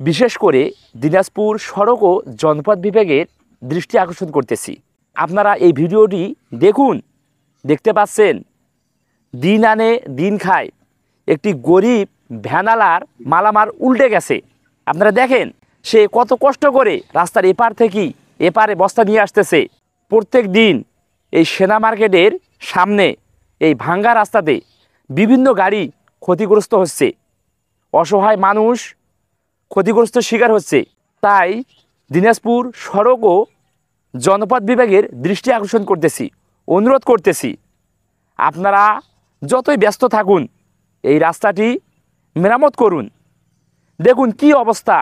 বিশেষ করে দিনাজপুর সড়ক ও জনপদ বিভাগের দৃষ্টি আকর্ষণ করতেছি। আপনারা এই ভিডিওটি দেখুন। দেখতে পাচ্ছেন, দিন আনে দিন খায় একটি গরিব ভ্যানালার মালামাল উল্টে গেছে। আপনারা দেখেন সে কত কষ্ট করে রাস্তার এপার থেকে এপারে বস্তা নিয়ে আসতেছে। প্রত্যেক দিন এই সেনা মার্কেটের সামনে এই ভাঙ্গা রাস্তাতে বিভিন্ন গাড়ি ক্ষতিগ্রস্ত হচ্ছে, অসহায় মানুষ ক্ষতিগ্রস্ত শিকার হচ্ছে। তাই দিনাজপুর সড়ক ও জনপদ বিভাগের দৃষ্টি আকর্ষণ করতেছি, অনুরোধ করতেছি, আপনারা যতই ব্যস্ত থাকুন এই রাস্তাটি মেরামত করুন। দেখুন কি অবস্থা,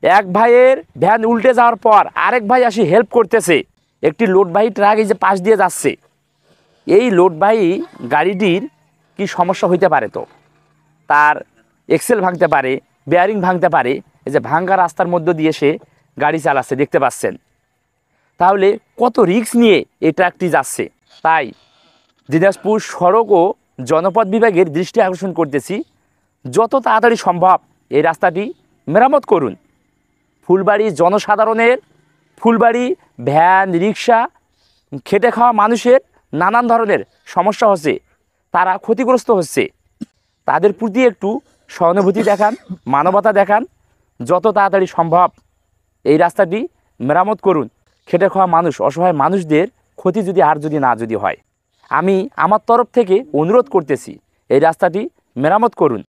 এক ভাইয়ের ভ্যান উল্টে যাওয়ার পর আরেক ভাই আসি হেল্প করতেছে। একটি লোডবাহী ট্রাক এই যে পাশ দিয়ে যাচ্ছে, এই লোডবাহী গাড়িটির কি সমস্যা হইতে পারে, তো তার এক্সেল ভাঙতে পারে, বেয়ারিং ভাঙতে পারে। এই যে ভাঙ্গা রাস্তার মধ্য দিয়ে সে গাড়ি চালাচ্ছে, দেখতে পাচ্ছেন। তাহলে কত রিস্ক নিয়ে এই ট্রাকটি যাচ্ছে। তাই দিনাজপুর সড়ক ও জনপদ বিভাগের দৃষ্টি আকর্ষণ করতেছি, যত তাড়াতাড়ি সম্ভব এই রাস্তাটি মেরামত করুন। ফুলবাড়ি জনসাধারণের, ফুলবাড়ি ভ্যান রিক্সা খেটে খাওয়া মানুষের নানান ধরনের সমস্যা হচ্ছে, তারা ক্ষতিগ্রস্ত হচ্ছে। তাদের প্রতি একটু সহানুভূতি দেখান, মানবতা দেখান। যত তাড়াতাড়ি সম্ভব এই রাস্তাটি মেরামত করুন। খেটে খাওয়া মানুষ, অসহায় মানুষদের ক্ষতি যদি না হয়, আমি আমার তরফ থেকে অনুরোধ করতেছি এই রাস্তাটি মেরামত করুন।